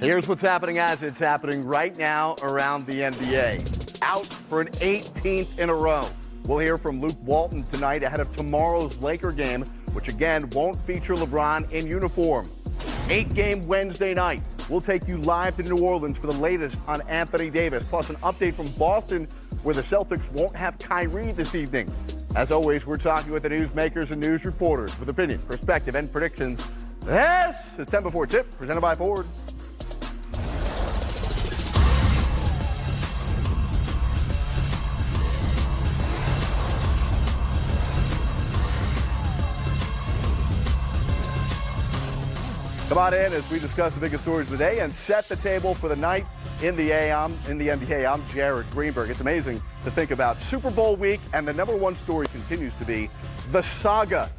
Here's what's happening as it's happening right now around the NBA. Out for an 18th in a row. We'll hear from Luke Walton tonight ahead of tomorrow's Laker game, which again won't feature LeBron in uniform. 8-game Wednesday night. We'll take you live to New Orleans for the latest on Anthony Davis, plus an update from Boston where the Celtics won't have Kyrie this evening. As always, we're talking with the newsmakers and news reporters with opinion, perspective, and predictions. This is 10 Before Tip, presented by Ford. Come on in as we discuss the biggest stories of the day and set the table for the night in the NBA. I'm Jared Greenberg. It's amazing to think about Super Bowl week, and the number one story continues to be the saga.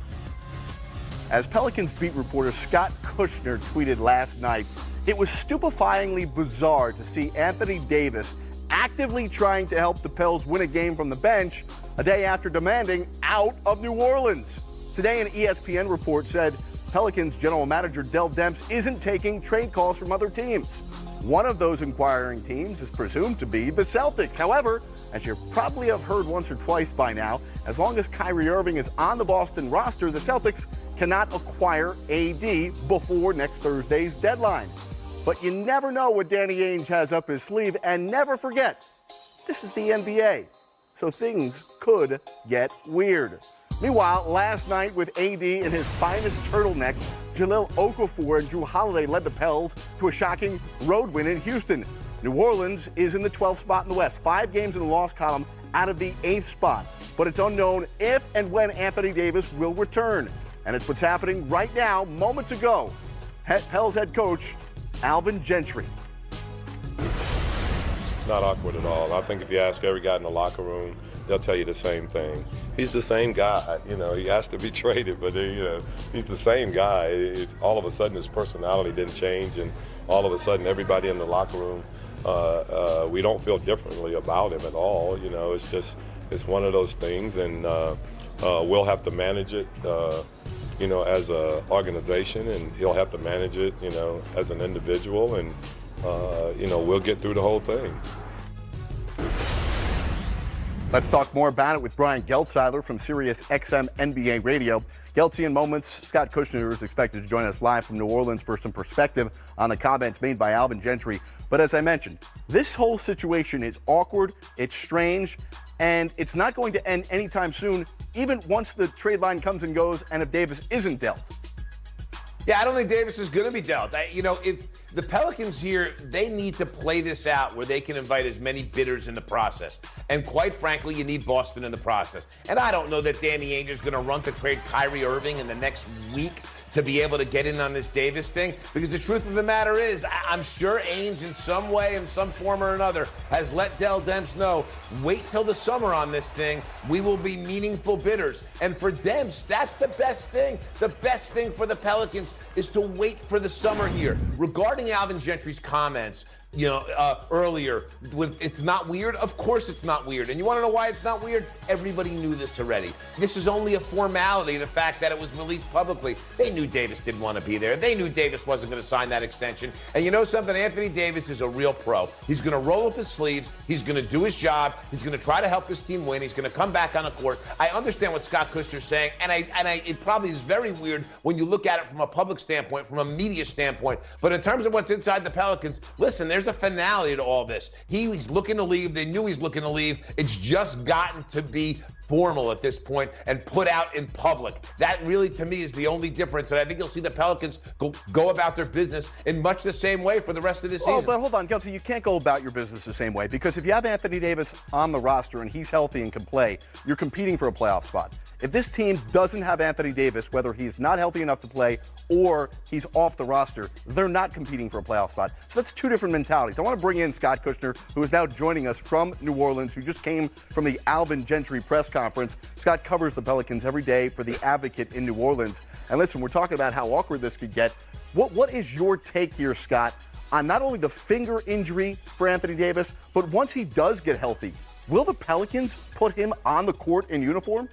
As Pelicans beat reporter Scott Kushner tweeted last night, it was stupefyingly bizarre to see Anthony Davis actively trying to help the Pels win a game from the bench a day after demanding out of New Orleans. Today, an ESPN report said Pelicans general manager Dell Demps isn't taking trade calls from other teams. One of those inquiring teams is presumed to be the Celtics. However, as you probably have heard once or twice by now, as long as Kyrie Irving is on the Boston roster, the Celtics cannot acquire AD before next Thursday's deadline. But you never know what Danny Ainge has up his sleeve, and never forget, this is the NBA, so things could get weird. Meanwhile, last night with AD in his finest turtleneck, Jahlil Okafor and Jrue Holiday led the Pels to a shocking road win in Houston. New Orleans is in the 12th spot in the West, 5 games in the loss column out of the 8th spot. But it's unknown if and when Anthony Davis will return. And it's what's happening right now, moments ago. Pels head coach Alvin Gentry. Not awkward at all. I think if you ask every guy in the locker room, they'll tell you the same thing. He's the same guy. He has to be traded, but he's the same guy. All of a sudden his personality didn't change, and all of a sudden everybody in the locker room, we don't feel differently about him at all. It's one of those things, and we'll have to manage it, as an organization, and he'll have to manage it, as an individual, and we'll get through the whole thing. Let's talk more about it with Brian Geltzeiler from Sirius XM NBA Radio. Geltzy, in moments, Scott Kushner is expected to join us live from New Orleans for some perspective on the comments made by Alvin Gentry. But as I mentioned, this whole situation is awkward, it's strange, and it's not going to end anytime soon, even once the trade line comes and goes and if Davis isn't dealt. Yeah, I don't think Davis is going to be dealt. If the Pelicans here, they need to play this out where they can invite as many bidders in the process. And quite frankly, you need Boston in the process. And I don't know that Danny Ainge is going to run to trade Kyrie Irving in the next week to be able to get in on this Davis thing. Because the truth of the matter is, I'm sure Ainge in some way, in some form or another, has let Dell Demps know, wait till the summer on this thing. We will be meaningful bidders. And for Demps, that's the best thing. The best thing for the Pelicans is to wait for the summer here. Regarding Alvin Gentry's comments, earlier, it's not weird. Of course it's not weird. And you want to know why it's not weird? Everybody knew this already. This is only a formality, the fact that it was released publicly. They knew Davis didn't want to be there. They knew Davis wasn't going to sign that extension. And you know something? Anthony Davis is a real pro. He's going to roll up his sleeves. He's going to do his job. He's going to try to help his team win. He's going to come back on the court. I understand what Scott Kushner's saying, and it probably is very weird when you look at it from a public standpoint, from a media standpoint. But in terms of what's inside the Pelicans, listen, there's a finality to all this. He's looking to leave. They knew he's looking to leave. It's just gotten to be formal at this point and put out in public. That really, to me, is the only difference. And I think you'll see the Pelicans go about their business in much the same way for the rest of the season. Oh, but hold on, Geltzy, you can't go about your business the same way, because if you have Anthony Davis on the roster and he's healthy and can play, you're competing for a playoff spot. If this team doesn't have Anthony Davis, whether he's not healthy enough to play or he's off the roster, they're not competing for a playoff spot. So that's two different mentalities. I want to bring in Scott Kushner, who is now joining us from New Orleans, who just came from the Alvin Gentry press conference. Scott covers the Pelicans every day for The Advocate in New Orleans. And listen, we're talking about how awkward this could get. What is your take here, Scott, on not only the finger injury for Anthony Davis, but once he does get healthy, will the Pelicans put him on the court in uniform?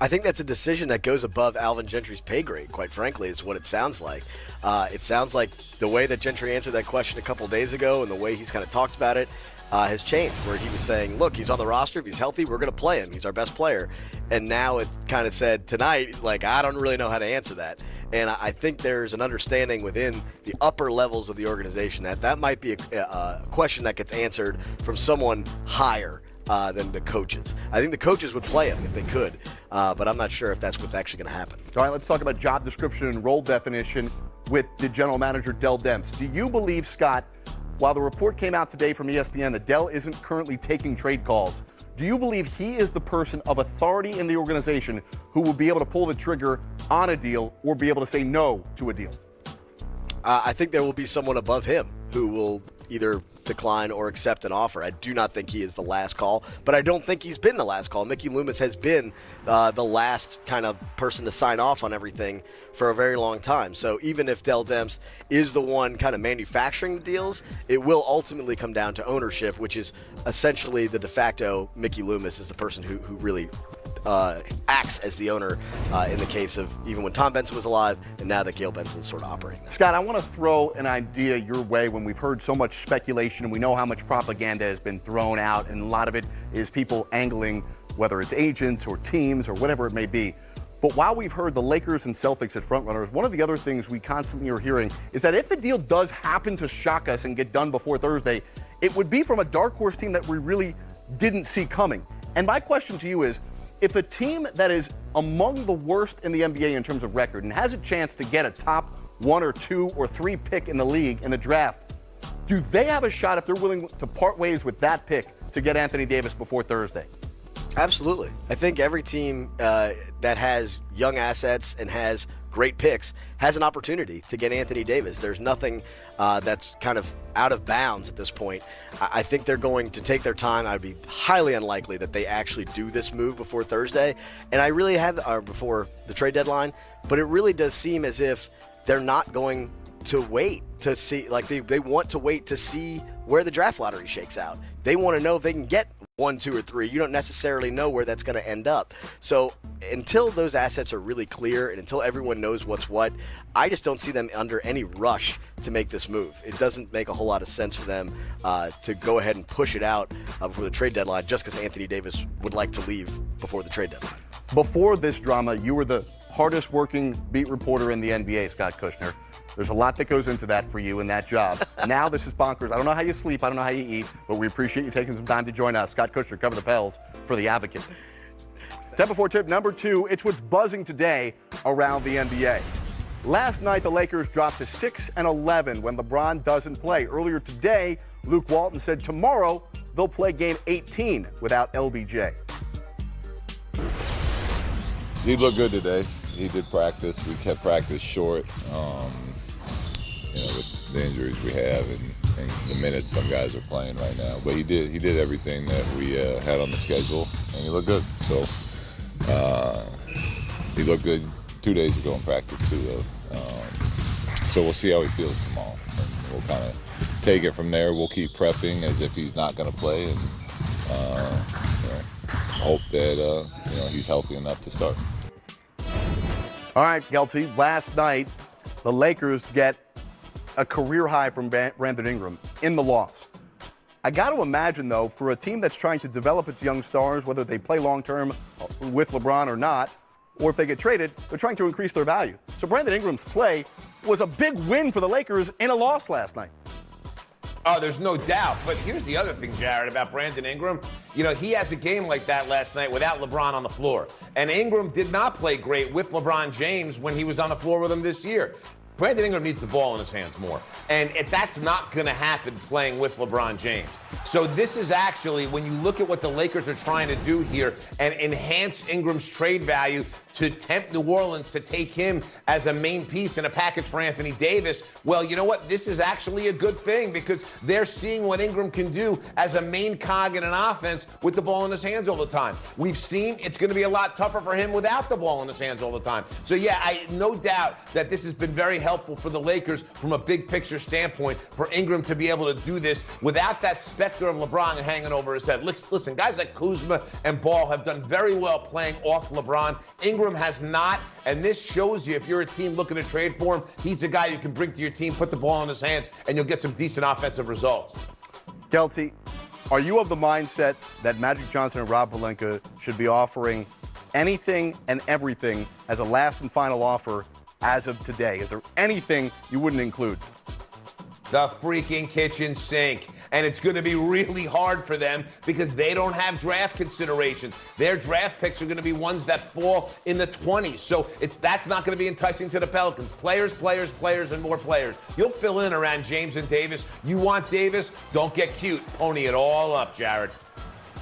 I think that's a decision that goes above Alvin Gentry's pay grade, quite frankly, is what it sounds like. It sounds like the way that Gentry answered that question a couple days ago and the way he's kind of talked about it has changed, where he was saying, look, he's on the roster. If he's healthy, we're going to play him. He's our best player. And now it kind of said tonight, like, I don't really know how to answer that. And I think there's an understanding within the upper levels of the organization that might be a question that gets answered from someone higher than the coaches. I think the coaches would play him if they could, but I'm not sure if that's what's actually going to happen. All right, let's talk about job description and role definition with the general manager, Dell Demps. Do you believe, Scott, while the report came out today from ESPN that Dell isn't currently taking trade calls, do you believe he is the person of authority in the organization who will be able to pull the trigger on a deal or be able to say no to a deal? I think there will be someone above him who will either decline or accept an offer. I do not think he is the last call, but I don't think he's been the last call. Mickey Loomis has been the last kind of person to sign off on everything for a very long time. So even if Dell Demps is the one kind of manufacturing the deals, it will ultimately come down to ownership, which is essentially the de facto Mickey Loomis is the person who really acts as the owner in the case of even when Tom Benson was alive and now that Gail Benson is sort of operating. Scott, I want to throw an idea your way when we've heard so much speculation and we know how much propaganda has been thrown out, and a lot of it is people angling, whether it's agents or teams or whatever it may be. But while we've heard the Lakers and Celtics as frontrunners, one of the other things we constantly are hearing is that if the deal does happen to shock us and get done before Thursday, it would be from a dark horse team that we really didn't see coming. And my question to you is, if a team that is among the worst in the NBA in terms of record and has a chance to get a top 1 or 2 or 3 pick in the league in the draft, do they have a shot if they're willing to part ways with that pick to get Anthony Davis before Thursday? Absolutely. I think every team that has young assets and has great picks has an opportunity to get Anthony Davis. There's nothing that's kind of out of bounds at this point. I think they're going to take their time. I'd be highly unlikely that they actually do this move before Thursday. And I really before the trade deadline, but it really does seem as if they're not going to wait to see, like they want to wait to see where the draft lottery shakes out. They want to know if they can get 1, 2, or 3. You don't necessarily know where that's going to end up. So until those assets are really clear and until everyone knows what's what, I just don't see them under any rush to make this move. It doesn't make a whole lot of sense for them to go ahead and push it out before the trade deadline just because Anthony Davis would like to leave before the trade deadline. Before this drama, you were the hardest working beat reporter in the NBA, Scott Kushner. There's a lot that goes into that for you in that job. Now this is bonkers. I don't know how you sleep. I don't know how you eat, but we appreciate you taking some time to join us. Scott Kushner, cover the Pels for The Advocate. 10 before tip number 2, it's what's buzzing today around the NBA. Last night, the Lakers dropped to 6-11 when LeBron doesn't play. Earlier today, Luke Walton said tomorrow they'll play game 18 without LBJ. He looked good today. He did practice. We kept practice short, with the injuries we have and the minutes some guys are playing right now. But he did everything that we had on the schedule, and he looked good. So he looked good 2 days ago in practice too, though. So we'll see how he feels tomorrow, and we'll kind of take it from there. We'll keep prepping as if he's not going to play, and hope that he's healthy enough to start. All right, Gelty, last night the Lakers get a career high from Brandon Ingram in the loss. I got to imagine, though, for a team that's trying to develop its young stars, whether they play long-term with LeBron or not, or if they get traded, they're trying to increase their value. So Brandon Ingram's play was a big win for the Lakers in a loss last night. Oh, there's no doubt. But here's the other thing, Jared, about Brandon Ingram. He has a game like that last night without LeBron on the floor. And Ingram did not play great with LeBron James when he was on the floor with him this year. Brandon Ingram needs the ball in his hands more. And that's not going to happen playing with LeBron James. So this is actually, when you look at what the Lakers are trying to do here and enhance Ingram's trade value to tempt New Orleans to take him as a main piece in a package for Anthony Davis, well, you know what? This is actually a good thing because they're seeing what Ingram can do as a main cog in an offense with the ball in his hands all the time. We've seen it's going to be a lot tougher for him without the ball in his hands all the time. So, yeah, no doubt that this has been very helpful helpful for the Lakers from a big picture standpoint for Ingram to be able to do this without that specter of LeBron hanging over his head. Listen, guys like Kuzma and Ball have done very well playing off LeBron. Ingram has not, and this shows you if you're a team looking to trade for him, he's a guy you can bring to your team, put the ball in his hands, and you'll get some decent offensive results. Kelty, are you of the mindset that Magic Johnson and Rob Pelinka should be offering anything and everything as a last and final offer as of today? Is there anything you wouldn't include? The freaking kitchen sink. And it's going to be really hard for them because they don't have draft considerations. Their draft picks are going to be ones that fall in the 20s. So that's not going to be enticing to the Pelicans. Players, players, players, and more players. You'll fill in around James and Davis. You want Davis? Don't get cute. Pony it all up, Jared.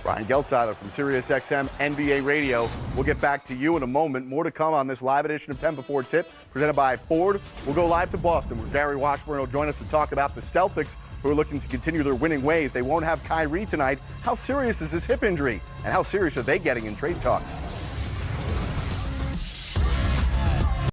Brian Geltzeiler from SiriusXM NBA Radio. We'll get back to you in a moment. More to come on this live edition of 10 Before Tip, presented by Ford. We'll go live to Boston, where Gary Washburn will join us to talk about the Celtics, who are looking to continue their winning ways. They won't have Kyrie tonight. How serious is his hip injury? And how serious are they getting in trade talks?